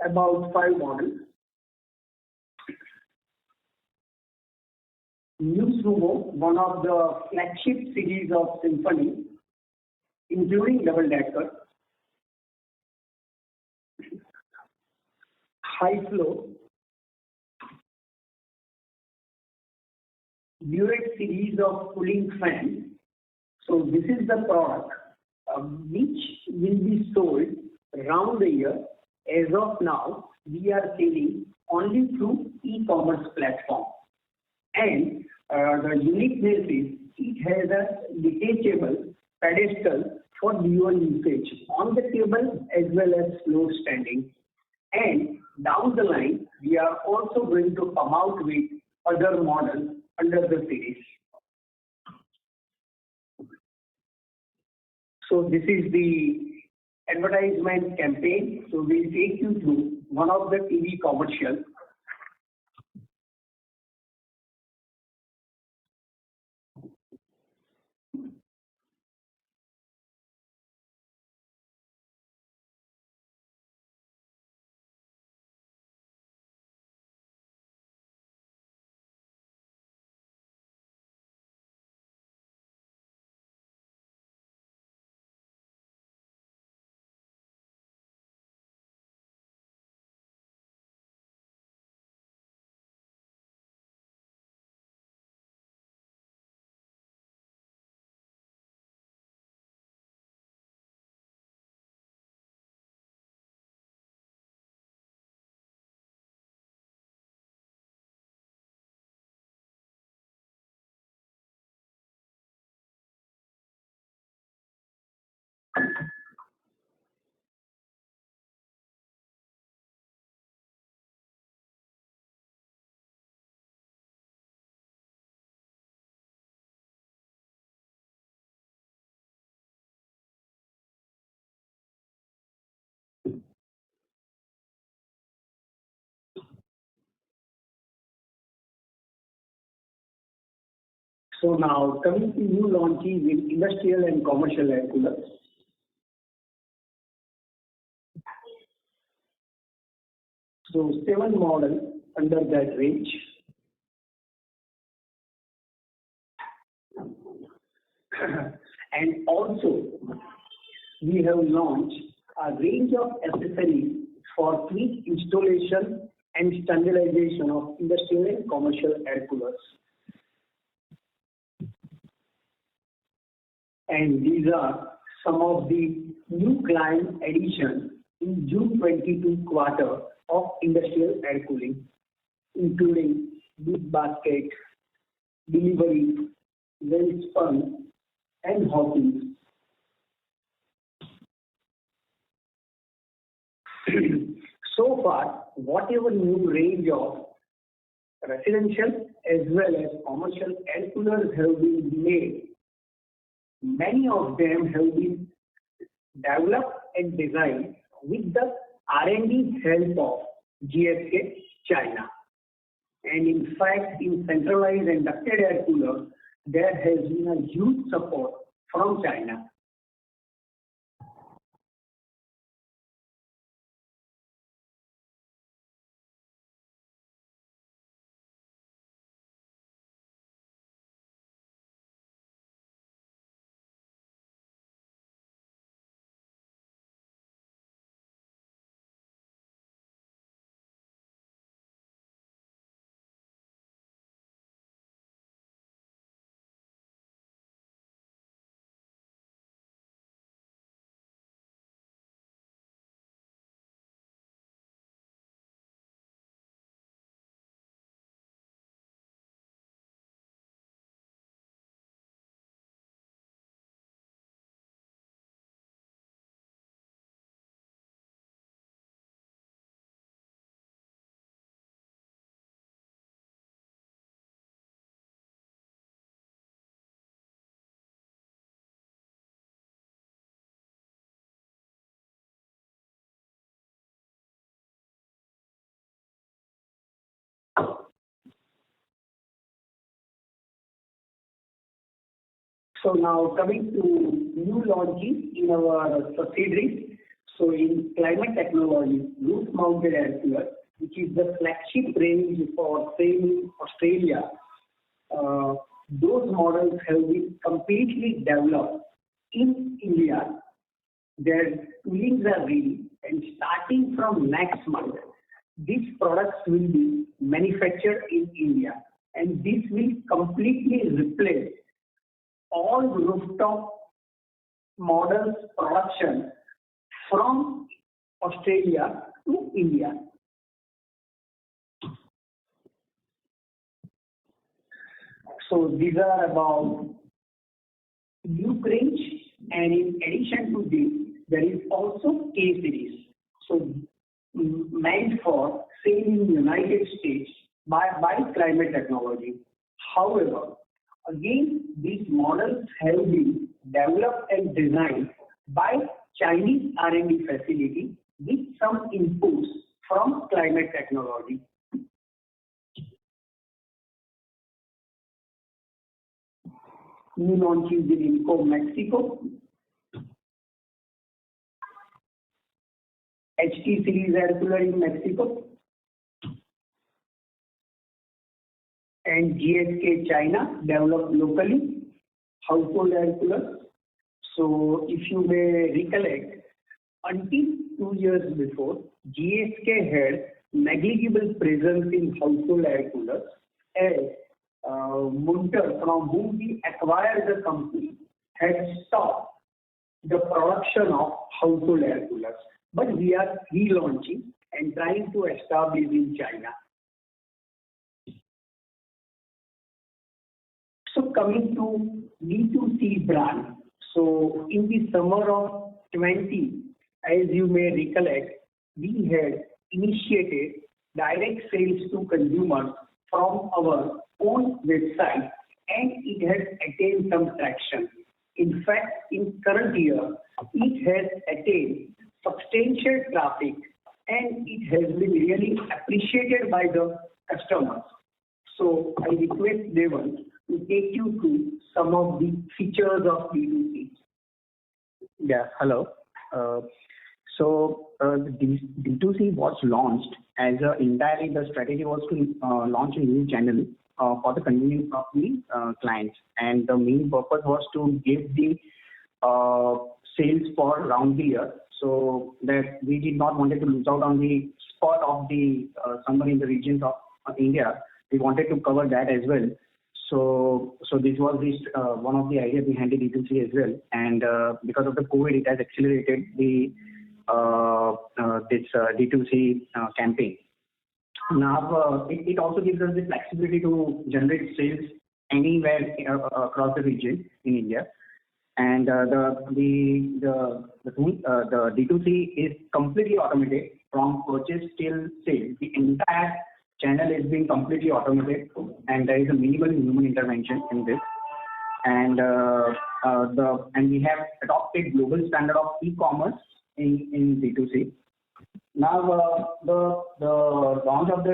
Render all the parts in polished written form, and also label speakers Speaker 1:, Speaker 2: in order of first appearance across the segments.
Speaker 1: about 5 models. New Sumo, one of the flagship series of Symphony, including double-decker. High flow, Duet series of cooling fans. So this is the product which will be sold around the year. As of now, we are selling only through e-commerce platform. And the uniqueness is it has a detachable pedestal for dual usage on the table as well as floor standing. And down the line, we are also going to come out with other models under the series. So this is the advertisement campaign. So we'll take you through one of the TV commercials. So now coming to new launches in industrial and commercial air coolers. So 7 models under that range. And also we have launched a range of accessories for quick installation and standardization of industrial and commercial air coolers. And these are some of the new client additions in June 22 quarter of industrial air cooling, including big basket, delivery, well spun, and Hawkins. So far, whatever new range of residential as well as commercial air coolers have been made, many of them have been developed and designed with the R&D help of GSK China. And in fact, in centralized and ducted air cooler, there has been a huge support from China. So now coming to new launches in our subsidiaries. So in climate technology, roof-mounted air cooler, which is the flagship range for sale in Australia, those models have been completely developed in India. Their toolings are ready, and starting from next month, these products will be manufactured in India, and this will completely replace all rooftop models production from Australia to India. So these are about new range, and in addition to this, there is also K series. So meant for sale in United States by climate technology. However, again, these models have been developed and designed by Chinese R&D facility with some inputs from climate technology. New launches in Inco, Mexico. HT series air cooler in Mexico. And GSK China, developed locally, household air coolers. So if you may recollect, until 2 years before, GSK had negligible presence in household air coolers, as Munter, from whom we acquired the company, had stopped the production of household air coolers. But we are relaunching and trying to establish in China. So coming to D2C brand. So in the summer of 20, as you may recollect, we had initiated direct sales to consumers from our own website, and it has attained some traction. In fact, in current year, it has attained substantial traffic, and it has been really appreciated by the customers. So I request Devan to take you through some of the features of D2C.
Speaker 2: Yeah, hello. The D2C was launched as entirely the strategy was to launch a new channel for the convenience of the clients, and the main purpose was to give the sales for around the year, so that we did not wanted to lose out on the spot of the summer in the regions of India. We wanted to cover that as well. So this was one of the ideas behind the D2C as well, and because of the COVID, it has accelerated the this D2C campaign. Now it also gives us the flexibility to generate sales anywhere across the region in India, and the D2C is completely automated from purchase till sale. The entire channel is being completely automated, and there is a minimal human intervention in this. And we have adopted global standard of e-commerce in D2C. Now the launch of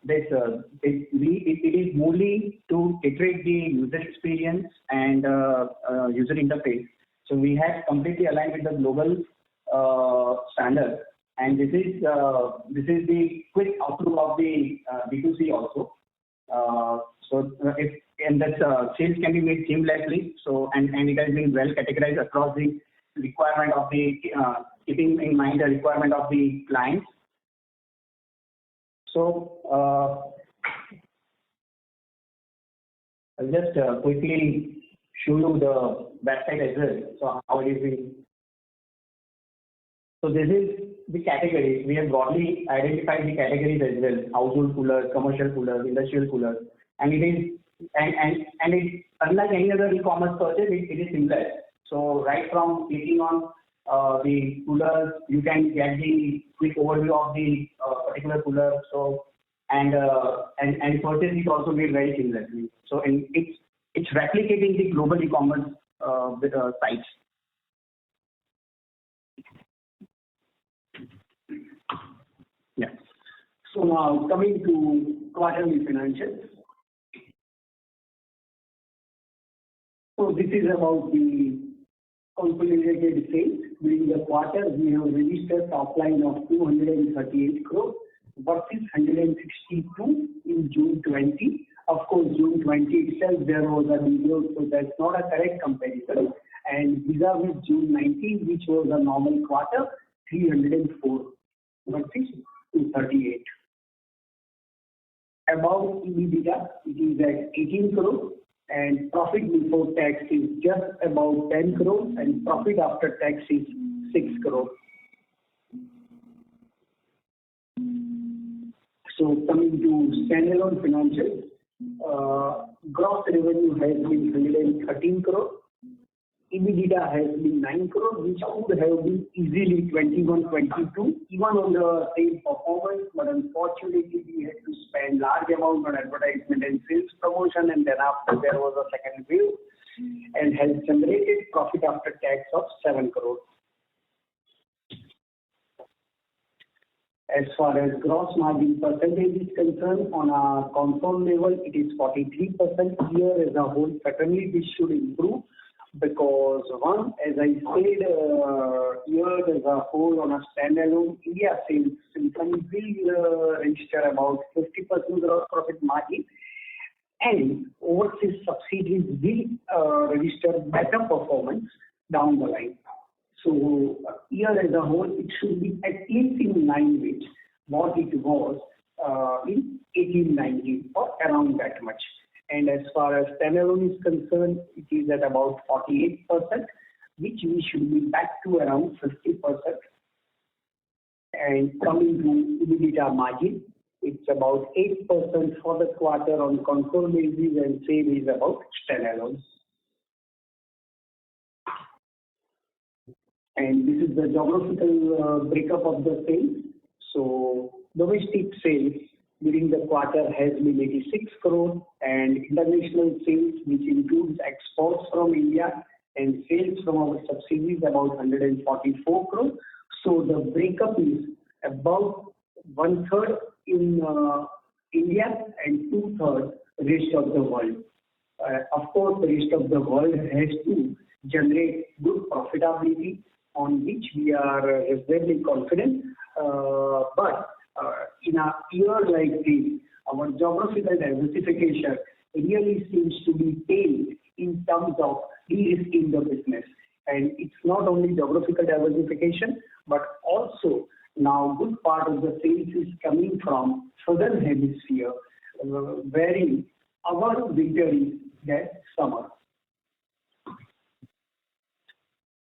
Speaker 2: it is mainly to iterate the user experience and user interface. So we have completely aligned with the global standard. And this is the quick outlook of the D2C also. Sales can be made seamlessly. So and it has been well categorized across the requirement of the keeping in mind the requirement of the clients. So I'll just quickly show you the website as well. So how it is being. So this is the categories. We have broadly identified the categories as well: household coolers, commercial coolers, industrial coolers, and it is and it, unlike any other e-commerce purchase, it is seamless. So right from clicking on the coolers, you can get the quick overview of the particular cooler. So and purchase is also made very seamlessly. So it's replicating the global e-commerce sites. Yeah.
Speaker 1: So now coming to quarterly financials. So this is about the consolidated sales during the quarter, we have registered top line of 238 crore versus 162 in June 20. Of course, June 20 itself there was a degrowth, so that's not a correct comparison. And vis-a-vis June 19, which was a normal quarter, 304 versus 238. About EBITDA, it is at 18 crore, and profit before tax is just about 10 crore, and profit after tax is 6 crore. So coming to standalone financials, gross revenue has been 113 crore. EBITDA has been 9 crore, which could have been easily 21-22, even on the same performance, but unfortunately we had to spend large amount on advertisement and sales promotion, and then after there was a second wave, and has generated profit after tax of 7 crore. As far as gross margin percentage is concerned, on a consolidated level, it is 43%. Year as a whole, certainly this should improve, because one, as I said, year as a whole on a standalone, India sales Symphony will register about 50% gross profit margin, and overseas subsidiaries will register better performance down the line. So year as a whole, it should be at least in line with what it was in 18-19 or around that much. And as far as standalone is concerned, it is at about 48%, which we should be back to around 50%. And coming to EBITDA margin, it's about 8% for the quarter on consolidated basis, and same is about standalone. And this is the geographical breakup of the sales. So domestic sales during the quarter has been 86 crore, and international sales, which includes exports from India and sales from our subsidiaries, about 144 crore. So the breakup is about 1/3 in India and 2/3 rest of the world. Of course, the rest of the world has to generate good profitability, on which we are very confident. But in a year like this, our geographical diversification really seems to be paid in terms of de-risking the business. And it's not only geographical diversification, but also now good part of the sales is coming from southern hemisphere, wherein our winter is their summer.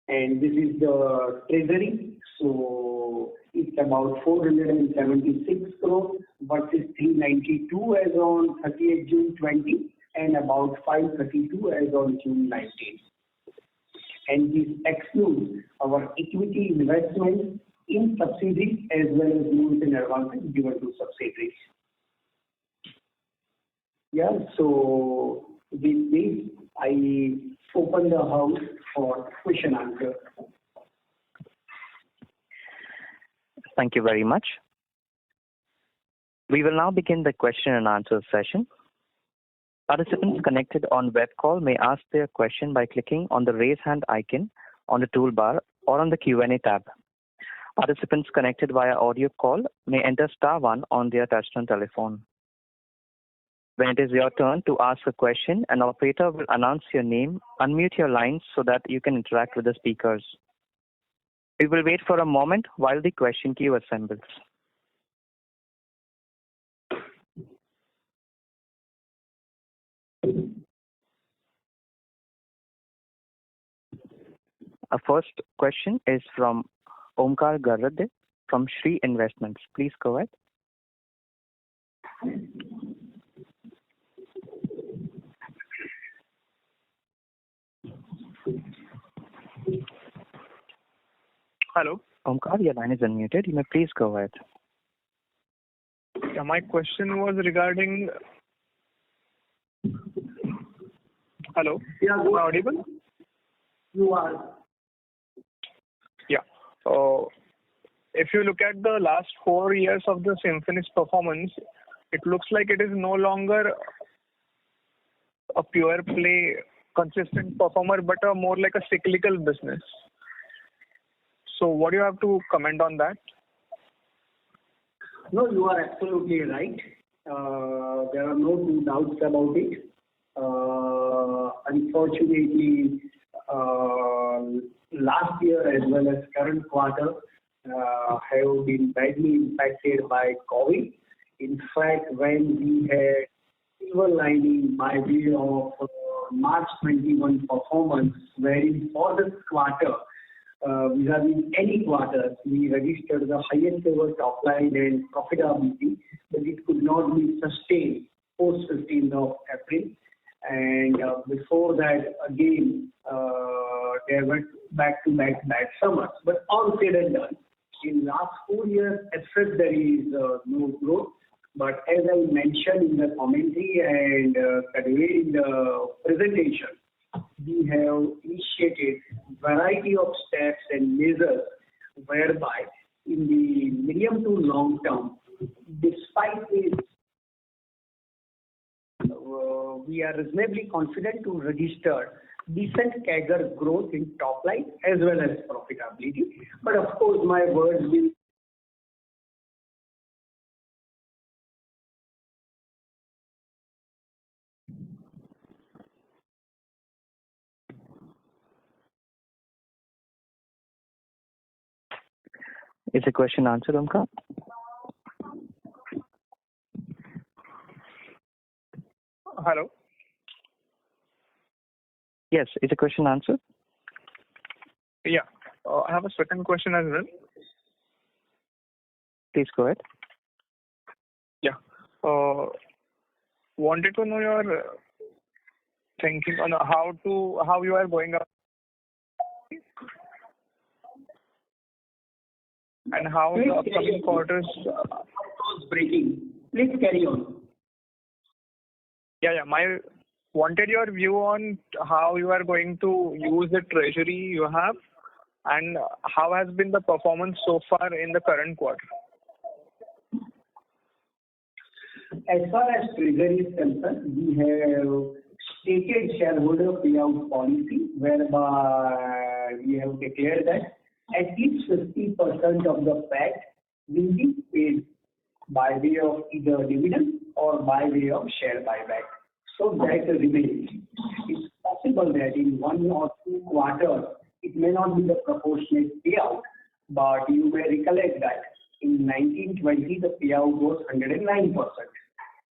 Speaker 1: And this is the treasury. So it's about 476 crore versus 392 as on 30th June 20, and about 532 as on June 19. And this excludes our equity investments in subsidiaries as well as loans and advances given to subsidiaries. Yeah, so with this, I open the house for question answer.
Speaker 3: Thank you very much. We will now begin the question and answer session. Participants connected on web call may ask their question by clicking on the raise hand icon on the toolbar or on the Q&A tab. Participants connected via audio call may enter *1 on their touchtone telephone. When it is your turn to ask a question, an operator will announce your name, unmute your lines so that you can interact with the speakers. We will wait for a moment while the question queue assembles. Our first question is from Omkar Garade from Shree Investments. Please go ahead.
Speaker 4: Hello.
Speaker 3: Omkar, your line is unmuted. You may please go ahead.
Speaker 4: Yeah, my question was regarding. Hello.
Speaker 1: Yeah,
Speaker 4: am I audible?
Speaker 1: You are.
Speaker 4: Yeah. If you look at the last 4 years of the Symphony's performance, it looks like it is no longer a pure play consistent performer, but a more like a cyclical business. So what do you have to comment on that?
Speaker 1: No, you are absolutely right. There are no two doubts about it. Unfortunately, last year as well as current quarter have been badly impacted by COVID. In fact, when we had silver lining by way of March 21 performance, wherein for this quarter, vis-a-vis any quarter, we registered the highest ever top line and profitability, but it could not be sustained post 15th of April. And before that, again, there were back-to-back bad summers. But all said and done, in last 4 years, as such, there is no growth. But as I mentioned in the commentary and conveyed in the presentation, we have initiated variety of steps and measures whereby in the medium to long term, despite this, we are reasonably confident to register decent CAGR growth in top line as well as profitability. But of course, my words will
Speaker 3: Is the question answered, Omkar?
Speaker 4: Hello?
Speaker 3: Yes, is the question answered?
Speaker 4: Yeah. I have a second question as well.
Speaker 3: Please go ahead.
Speaker 4: Yeah. Wanted to know your thinking on how you are going up and how the upcoming quarters.
Speaker 1: breaking. Please carry on.
Speaker 4: Yeah. Wanted your view on how you are going to use the treasury you have and how has been the performance so far in the current quarter.
Speaker 1: As far as treasury is concerned, we have stated shareholder payout policy whereby we have declared that at least 50% of the PAT will be paid by way of either dividend or by way of share buyback. So that remains. It's possible that in 1 or 2 quarters, it may not be the proportionate payout, but you may recollect that in 1920, the payout was 109%.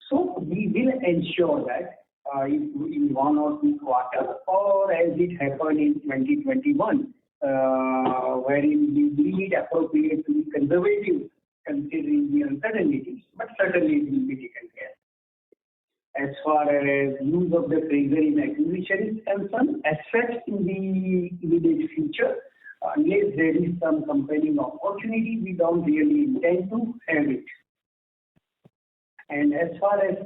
Speaker 1: So we will ensure that in 1 or 2 quarters, or as it happened in 2021, wherein we deem it appropriate to be conservative considering the uncertainties, but certainly it will be taken care. As far as use of the treasury in acquisition is concerned, as such in the immediate future, unless there is some compelling opportunity, we don't really intend to have it. And as far as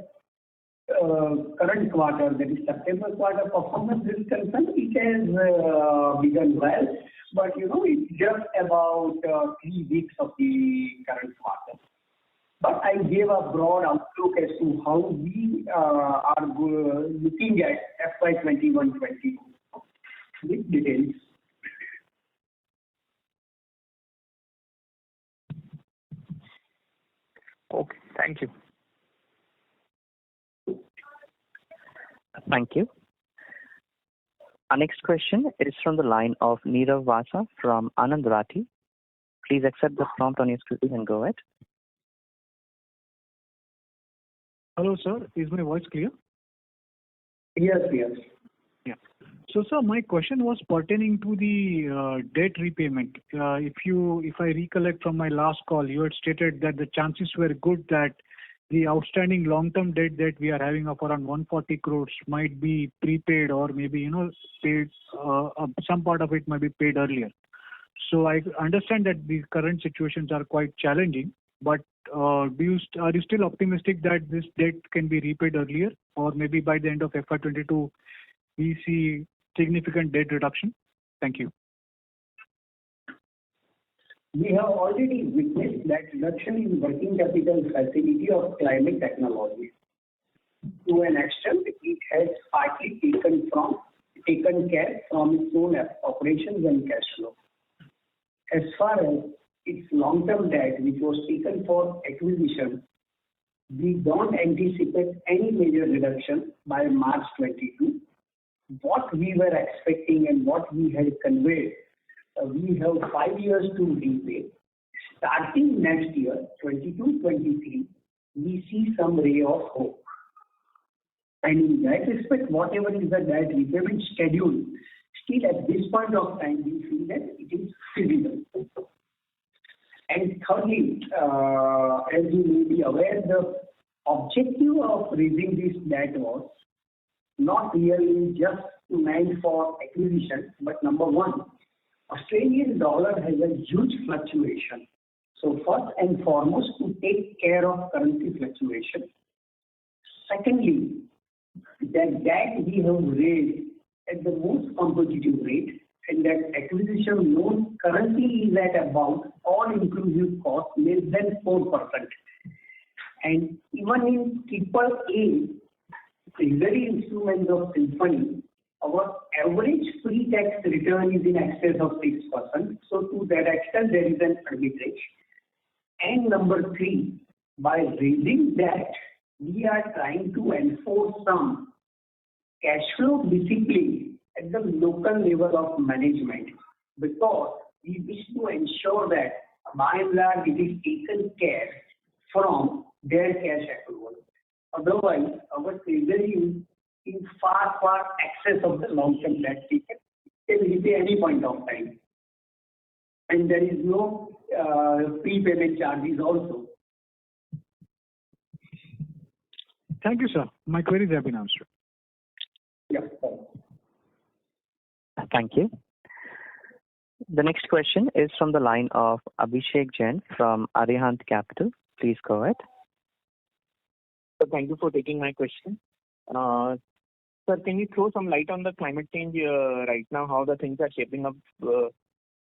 Speaker 1: current quarter, that is September quarter performance is concerned, it has begun well, but it's just about 3 weeks of the current quarter. But I gave a broad outlook as to how we are looking at FY21-22 with details.
Speaker 4: Okay, thank you.
Speaker 3: Thank you. Our next question is from the line of Nirav Vasa from Anand Rathi. Please accept the prompt on your screen and go ahead.
Speaker 5: Hello, sir. Is my voice clear?
Speaker 1: Yes.
Speaker 5: Yeah. So, sir, my question was pertaining to the debt repayment. If I recollect from my last call, you had stated that the chances were good that the outstanding long-term debt that we are having of around 140 crores might be prepaid or maybe, paid, some part of it might be paid earlier. So I understand that the current situations are quite challenging, but are you still optimistic that this debt can be repaid earlier, or maybe by the end of FY22 we see significant debt reduction? Thank you.
Speaker 1: We have already witnessed that reduction in working capital facility of climate technology. To an extent, it has partly taken from taken care from its own operations and cash flow. As far as its long-term debt, which was taken for acquisition, we don't anticipate any major reduction by March 22. What we were expecting and what we had conveyed, we have 5 years to repay. Starting next year, 22-23, we see some ray of hope. And in that respect, whatever is the debt repayment schedule, still at this point of time, we feel that it is feasible. And thirdly, as you may be aware, the objective of raising this debt was not really just meant for acquisition, but number one, Australian dollar has a huge fluctuation. So first and foremost, to take care of currency fluctuation. Secondly, that debt we have raised at the most competitive rate, and that acquisition loan currently is at about all-inclusive cost less than 4%. And even in AAA treasury instruments of Symphony, our average pre-tax return is in excess of 6%. So to that extent, there is an arbitrage. And number three, by raising debt, we are trying to enforce some cash flow discipline at the local level of management, because we wish to ensure that by and large it is taken care from their cash accrual. Otherwise, our treasury is far excess of the long-term debt taken. It can repay any point of time. And there is no prepayment charges also.
Speaker 5: Thank you, sir. My queries have been answered.
Speaker 1: Yeah.
Speaker 3: Thank you. The next question is from the line of Abhishek Jain from Arihant Capital. Please go ahead.
Speaker 6: Thank you for taking my question. Sir, can you throw some light on the climate change right now, how the things are shaping up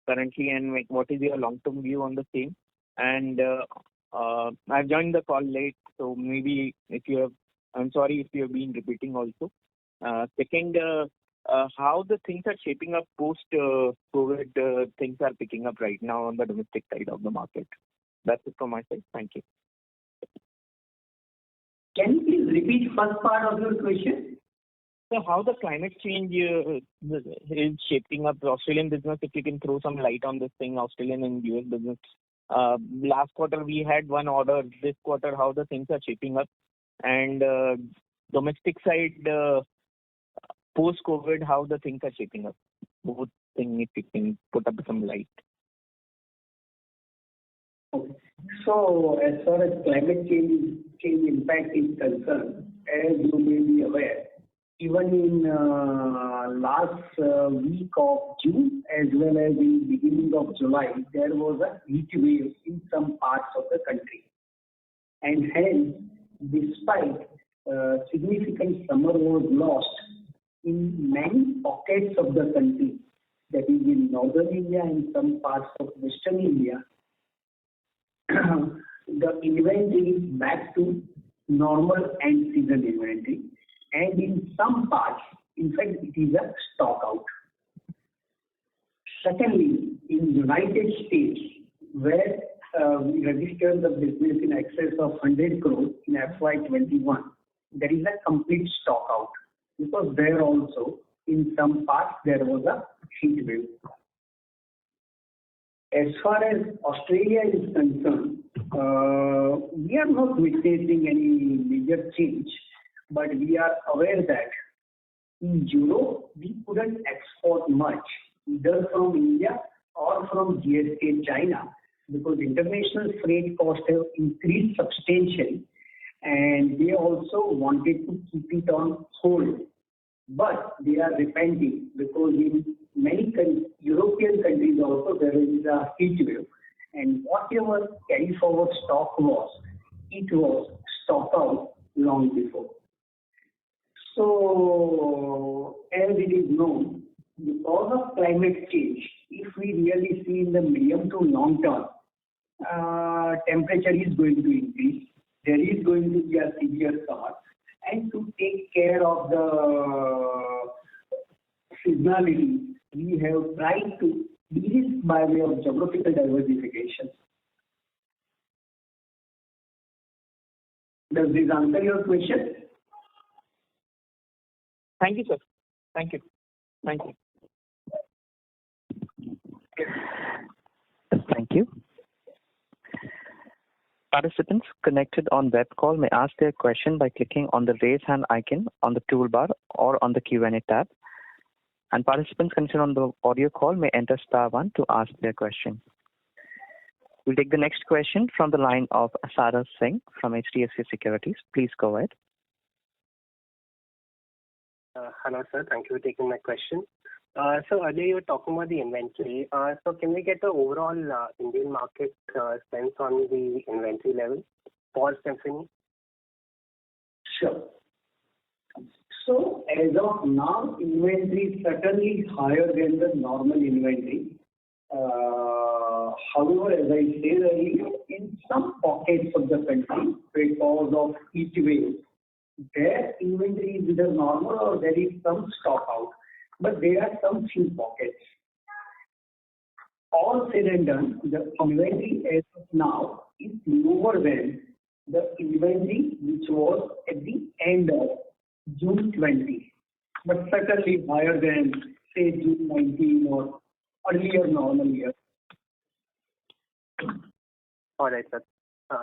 Speaker 6: currently, and what is your long-term view on the same? And I've joined the call late, so maybe I'm sorry if you have been repeating also. Second, how the things are shaping up post-COVID, things are picking up right now on the domestic side of the market. That's it from my side. Thank you.
Speaker 1: Can you please repeat first part of your question?
Speaker 6: So how the climate change is shaping up the Australian business, if you can throw some light on this thing, Australian and US business. Last quarter we had one order. This quarter, how the things are shaping up, and domestic side post-COVID, how the things are shaping up. Both things, if you can put up some light.
Speaker 1: Okay. So as far as climate change impact is concerned, as you may be aware, even in last week of June as well as in beginning of July, there was a heat wave in some parts of the country. And hence, despite significant summer was lost in many pockets of the country, that is in northern India and some parts of western India, the inventory is back to normal end season inventory. And in some parts, in fact, it is a stock out. Secondly, in United States, where we registered the business in excess of 100 crores in FY21, there is a complete stock out, because there also, in some parts, there was a heat wave. As far as Australia is concerned, we are not witnessing any major change, but we are aware that in Europe, we couldn't export much, either from India or from GSK China, because international freight costs have increased substantially, and they also wanted to keep it on hold. But they are repenting, because in many European countries also there is a heat wave, and whatever carry forward stock was, it was stocked out long before. So, as it is known, because of climate change, if we really see in the medium to long term, temperature is going to increase. There is going to be a severe summer, and to take care of the seasonality, we have tried to de-risk by way of geographical diversification. Does this answer your question?
Speaker 6: Thank you, sir. Thank you. Thank you.
Speaker 3: Thank you. Participants connected on web call may ask their question by clicking on the raise hand icon on the toolbar or on the Q&A tab. And participants connected on the audio call may enter *1 to ask their question. We'll take the next question from the line of Sarah Singh from HDFC Securities. Please go ahead.
Speaker 7: Hello, sir. Thank you for taking my question. So earlier you were talking about the inventory. So can we get the overall Indian market sense on the inventory level for Symphony?
Speaker 1: Sure. So as of now, inventory is certainly higher than the normal inventory. However, as I said earlier, in some pockets of the country, because of heat wave, their inventory is either normal or there is some stock out. But there are some few pockets. All said and done, the inventory as of now is lower than the inventory which was at the end of June 20, but certainly higher than, say, June 19 or earlier normal year.
Speaker 7: All right, sir.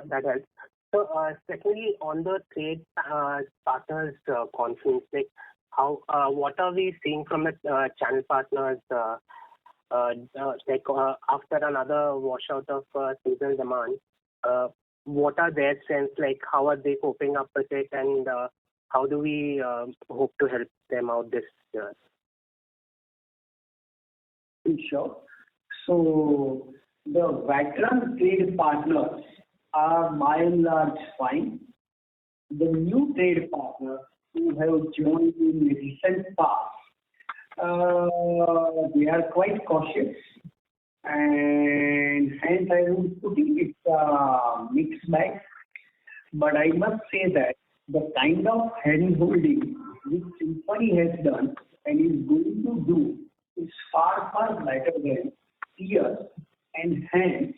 Speaker 7: That helps. So, secondly, on the trade partners conference, like what are we seeing from the channel partners? After another washout of seasonal demand, what are their sense? Like, how are they coping up with it, and how do we hope to help them out this year?
Speaker 1: Sure. So the veteran trade partners are by and large fine. The new trade partners who have joined in recent past, they are quite cautious, and hence I would put it's a mixed bag. But I must say that the kind of hand-holding which Symphony has done and is going to do is far, far better than peers, and hence,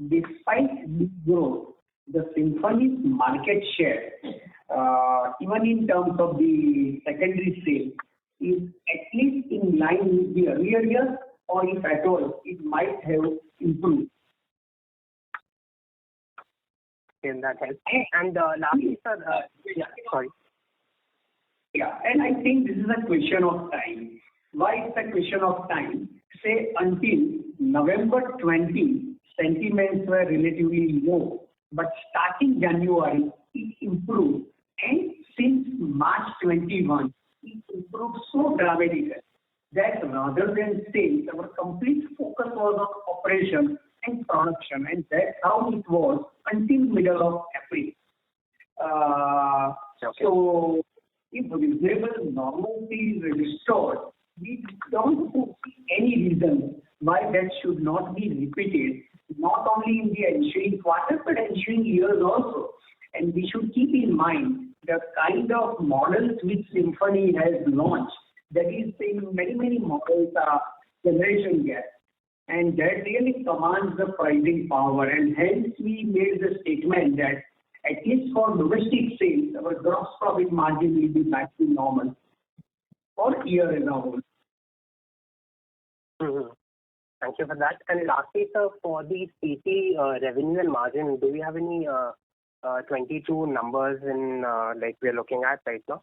Speaker 1: despite this growth, the Symphony's market share, even in terms of the secondary sale, is at least in line with the earlier years, or if at all, it might have improved.
Speaker 7: Okay, that helps. And lastly, sir, sorry.
Speaker 1: Yeah, and I think this is a question of time. Why it's a question of time? Say until November 20, sentiments were relatively low, but starting January, it improved, and since March 21, it improved so dramatically that rather than sales, our complete focus was on operation and production, and that's how it was until middle of April. So, if reasonable normalcy is restored, we don't see any reason why that should not be repeated, not only in the ensuing quarter, but ensuing years also. And we should keep in mind the kind of models which Symphony has launched, that is saying many models are generation gap, and that really commands the pricing power, and hence we made the statement that at least for domestic sales, our gross profit margin will be back to normal for year as a whole.
Speaker 7: Mm-hmm. Thank you for that. And lastly, sir, for the CT revenue and margin, do we have any 22 numbers in like we're looking at right now?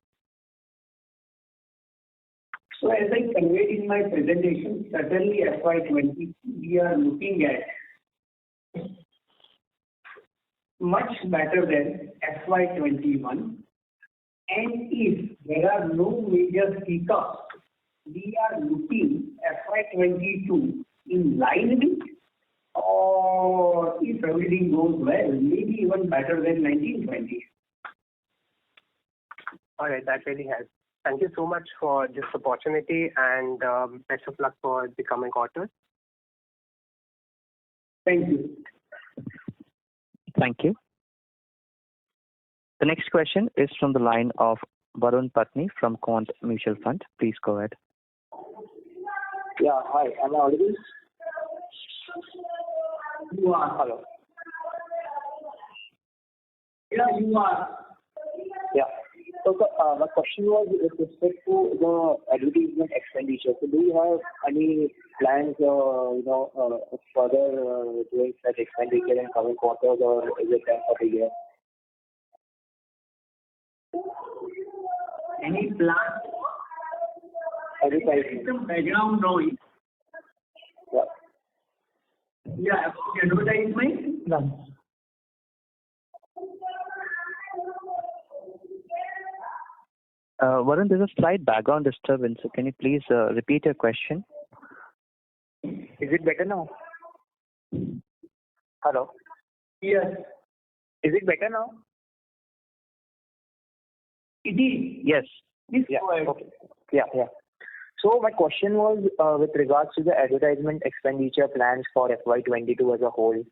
Speaker 1: So as I conveyed in my presentation, certainly FY22 we are looking at much better than FY21, and if there are no major hiccups, we are looking FY22 in line with, or if everything goes well, maybe even better than 1920.
Speaker 7: All right, that really helps. Thank you so much for this opportunity, and best of luck for the coming quarters.
Speaker 1: Thank you.
Speaker 3: Thank you. The next question is from the line of Varun Patni from Quant Mutual Fund. Please go ahead.
Speaker 8: Yeah, hi. Am I audible?
Speaker 1: You are.
Speaker 8: Hello.
Speaker 1: Yeah, you are.
Speaker 8: Yeah. So, my question was with respect to the advertisement expenditure. So, do you have any plans, further doing such expenditure in coming quarters, or is it done for the year?
Speaker 1: Any plan?
Speaker 8: Advertisement.
Speaker 1: Some background noise.
Speaker 8: Yeah.
Speaker 1: Yeah, about advertisement.
Speaker 8: No.
Speaker 3: Varun, there's a slight background disturbance. So can you please repeat your question?
Speaker 6: Is it better now? Hello?
Speaker 1: Yes,
Speaker 6: Is it better now?
Speaker 1: it is.
Speaker 3: Yes.
Speaker 1: Please
Speaker 6: Yeah.
Speaker 1: go ahead.
Speaker 6: Okay. Yeah. So my question was with regards to the advertisement expenditure plans for FY22 as a whole.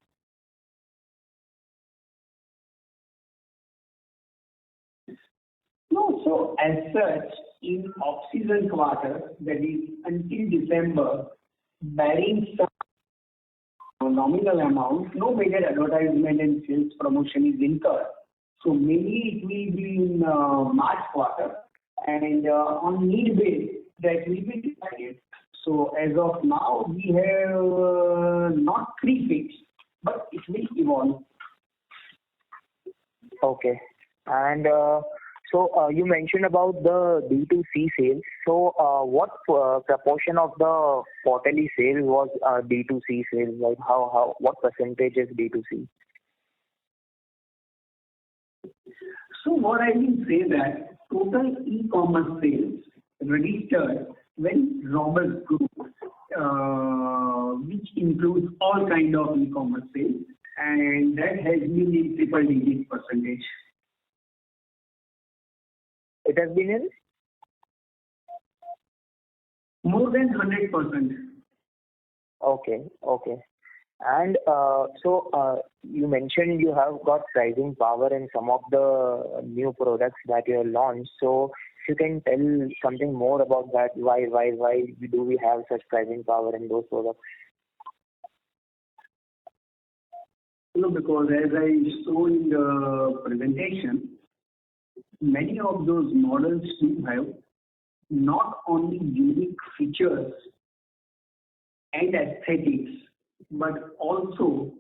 Speaker 1: No, so as such, in off-season quarter, that is until December, barring some nominal amount, no major advertisement and sales promotion is incurred. So mainly it will be in March quarter, and on need base that will be decided. So as of now, we have not prefixed, but it will evolve.
Speaker 6: Okay. And so you mentioned about the D2C sales. So what proportion of the quarterly sales was D2C sales? Like what percentage is D2C?
Speaker 1: So what I will say that total e-commerce sales registered very robust growth, which includes all kind of e-commerce sales, and that has been in triple-digit percentage.
Speaker 6: It has been in?
Speaker 1: More than 100%.
Speaker 6: Okay. And so you mentioned you have got pricing power in some of the new products that you have launched. So if you can tell something more about that, why do we have such pricing power in those products?
Speaker 1: No, because as I showed in the presentation, many of those models do have not only unique features and aesthetics, but also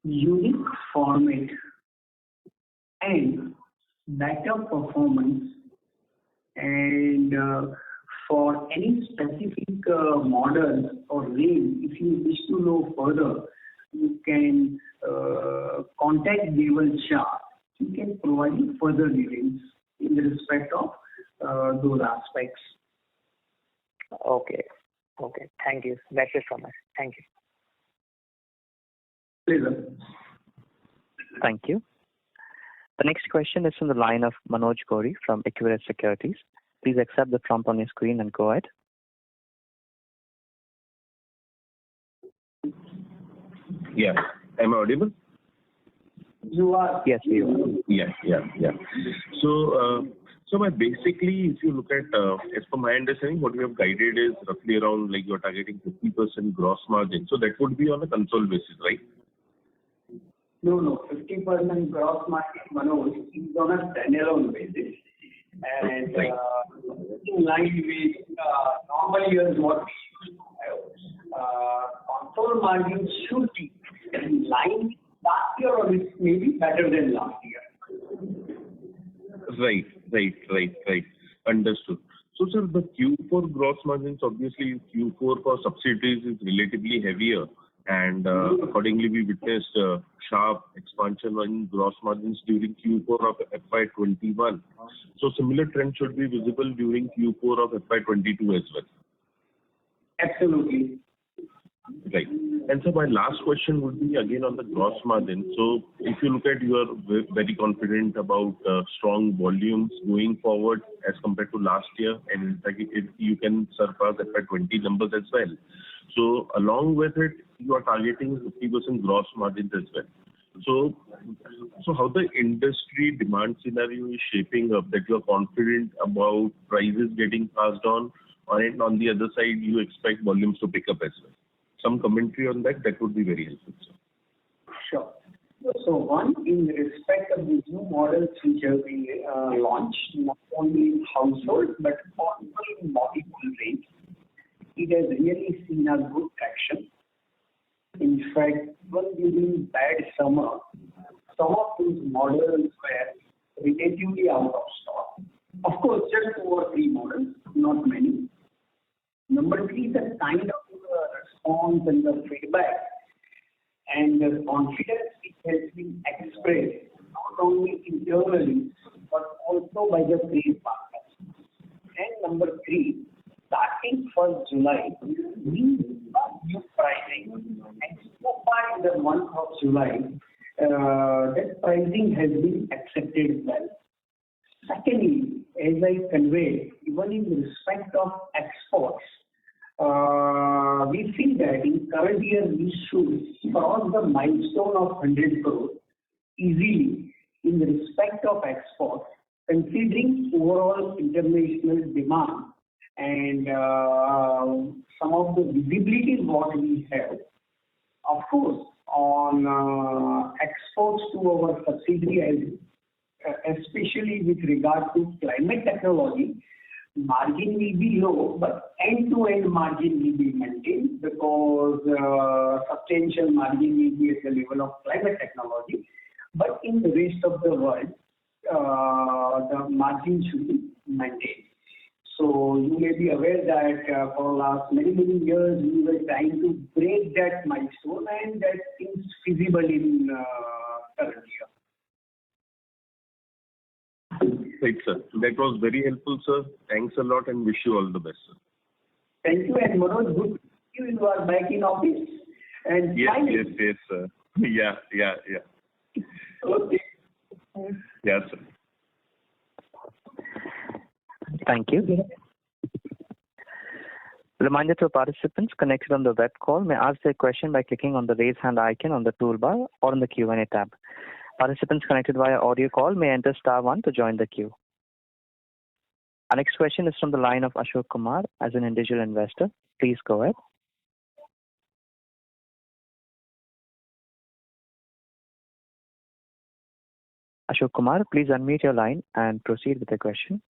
Speaker 1: unique format and better performance. And for any specific model or range, if you wish to know further, you can contact Deval Shah. He can provide you further details in respect of those aspects.
Speaker 6: Okay. Thank you. That's it from us. Thank you.
Speaker 1: Pleasure.
Speaker 3: Thank you. The next question is from the line of Manoj Gori from Equirus Securities. Please accept the prompt on your screen and go ahead.
Speaker 9: Yeah. Am I audible?
Speaker 1: You are.
Speaker 3: Yes, you are.
Speaker 9: Yeah. So basically, if you look at, as per my understanding, what we have guided is roughly around, like, you're targeting 50% gross margin. So that would be on a consolidated basis, right?
Speaker 1: No. 50% gross margin, Manoj, is on a standalone basis. And
Speaker 9: Right.
Speaker 1: in line with normal years, what we used to have, console margin should be in line with last year, or it may be better than last year.
Speaker 9: Right. Understood. So, sir, the Q4 gross margins, obviously Q4 for subsidiaries is relatively heavier, and accordingly we witnessed sharp expansion in gross margins during Q4 of FY21. So similar trend should be visible during Q4 of FY22 as well.
Speaker 1: Absolutely.
Speaker 9: Right. And so my last question would be again on the gross margin. So if you look at, you are very confident about strong volumes going forward as compared to last year, and in fact you can surpass FY20 numbers as well. So along with it, you are targeting 50% gross margins as well. So how the industry demand scenario is shaping up, that you are confident about prices getting passed on, and on the other side, you expect volumes to pick up as well. Some commentary on that would be very helpful, sir.
Speaker 1: Sure. So one, in respect of the new models which have been launched, not only in household but also in multiple range, it has really seen a good traction. In fact, even during bad summer, some of these models were relatively out of stock. Of course, just 2 or 3 models, not many. Number 3, the kind of response and the feedback and the confidence which has been expressed not only internally but also by the trade partners. And number 3, starting 1st July, we start new pricing, and so far in the month of July, that pricing has been accepted well. Secondly, as I conveyed, even in respect of exports, we feel that in current year we should cross the milestone of 100 crore easily in respect of exports, considering overall international demand and some of the visibility what we have. Of course, on exports to our subsidiaries, especially with regard to climate technology, margin will be low, but end-to-end margin will be maintained because substantial margin will be at the level of climate technology. But in the rest of the world, the margin should be maintained. So you may be aware that for last many years we were trying to break that milestone, and that seems feasible in current year.
Speaker 9: Right, sir. That was very helpful, sir. Thanks a lot and wish you all the best, sir.
Speaker 1: Thank you, and Manoj, good to see you are back in office. And
Speaker 9: yes, sir. Yeah.
Speaker 1: Okay.
Speaker 9: Yes, sir.
Speaker 3: Thank you. Reminder to participants connected on the web call may ask their question by clicking on the raise hand icon on the toolbar or on the Q&A tab. Participants connected via audio call may enter *1 to join the queue. Our next question is from the line of Ashok Kumar as an individual investor. Please go ahead. Ashok Kumar, please unmute your line and proceed with the question.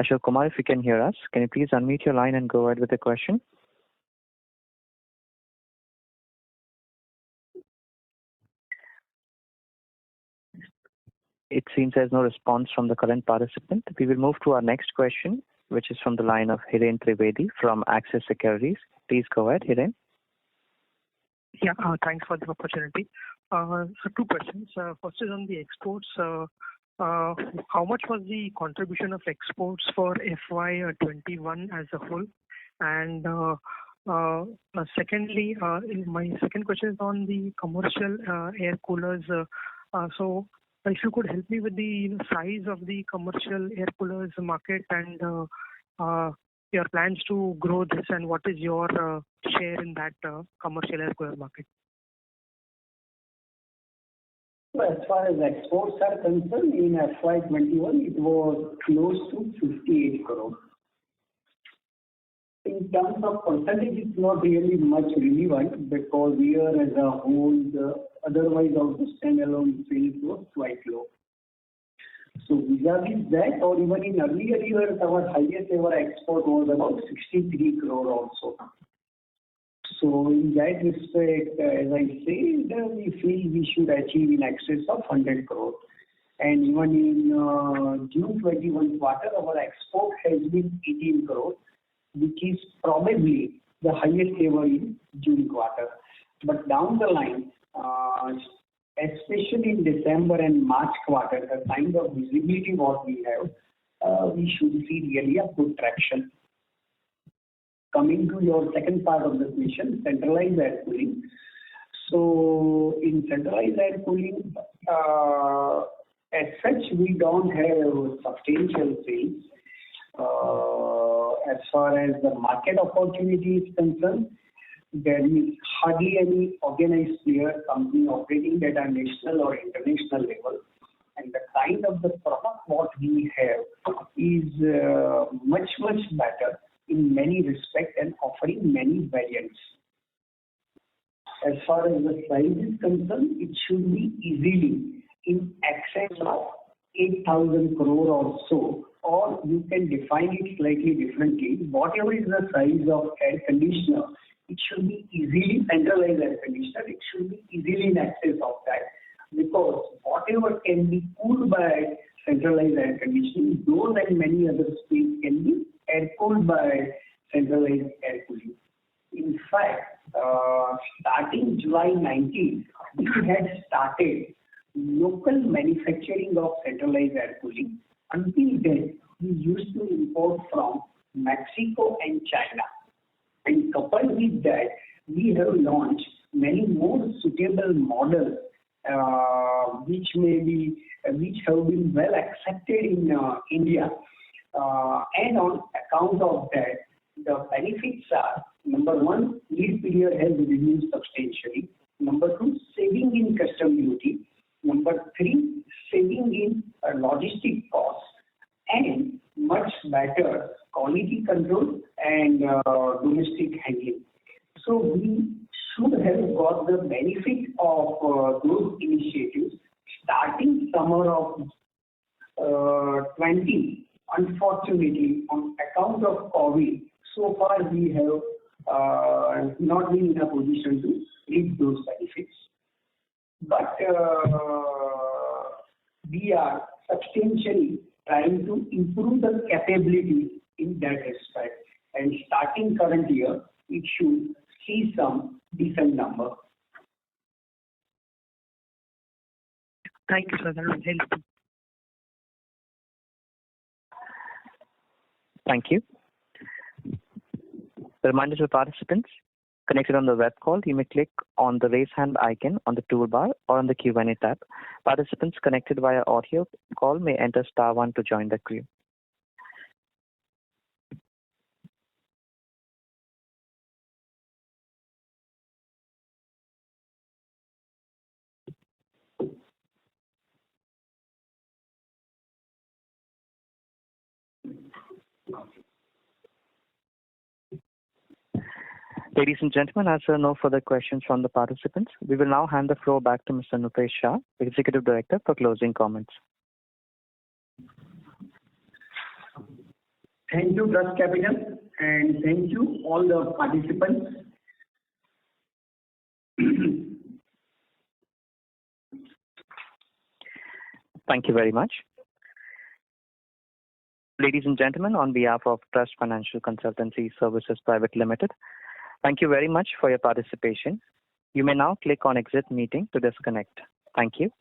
Speaker 3: Ashok Kumar, if you can hear us, can you please unmute your line and go ahead with the question? It seems there's no response from the current participant. We will move to our next question, which is from the line of Hiren Trivedi from Axis Securities. Please go ahead, Hiren.
Speaker 10: Yeah, thanks for the opportunity. So 2 questions. First is on the exports. How much was the contribution of exports for FY21 as a whole? And secondly, my second question is on the commercial air coolers. So if you could help me with the size of the commercial air coolers market and your plans to grow this, and what is your share in that commercial air cooler market?
Speaker 1: So as far as exports are concerned, in FY21, it was close to 58 crore. In terms of percentage, it's not really much relevant because year as a whole, otherwise of the standalone sales was quite low. So vis-a-vis that, or even in earlier years, our highest ever export was about 63 crore also. So in that respect, as I said, we feel we should achieve in excess of 100 crore. And even in June 21 quarter, our export has been 18 crore, which is probably the highest ever in June quarter. But down the line, especially in December and March quarter, the kind of visibility what we have, we should see really a good traction. Coming to your second part of the question, centralized air cooling. So in centralized air cooling, as such, we don't have substantial sales. As far as the market opportunity is concerned, there is hardly any organized player company operating at a national or international level. And the kind of the product what we have is much better in many respects and offering many variants. As far as the size is concerned, it should be easily in excess of 8,000 crore or so, or you can define it slightly differently. Whatever is the size of air conditioner, it should be easily centralized air conditioner. It should be easily in excess of that, because whatever can be cooled by centralized air conditioning, those and many other space can be air cooled by centralized air cooling. In fact, starting July 19, we had started local manufacturing of centralized air cooling. Until then, we used to import from Mexico and China. And coupled with that, we have launched many more suitable models which have been well accepted in India. And on account of that, the benefits are, number one, lead period has reduced substantially. Number two, saving in custom duty. Number three, saving in logistic costs, and much better quality control and domestic handling. So we should have got the benefit of those initiatives starting summer of 20. Unfortunately, on account of COVID, so far we have not been in a position to reap those benefits. But we are substantially trying to improve the capability in that respect. And starting current year, it should see some decent number.
Speaker 10: Thank you, sir. That was helpful.
Speaker 3: Thank you. A reminder to participants connected on the web call, you may click on the raise hand icon on the toolbar or on the Q&A tab. Participants connected via audio call may enter *1 to join the queue. Ladies and gentlemen, as there are no further questions from the participants, we will now hand the floor back to Mr. Nupesh Shah, Executive Director, for closing comments.
Speaker 1: Thank you, Trust Capital, and thank you all the participants.
Speaker 3: Thank you very much. Ladies and gentlemen, on behalf of Trust Financial Consultancy Services Private Limited, thank you very much for your participation. You may now click on Exit Meeting to disconnect. Thank you.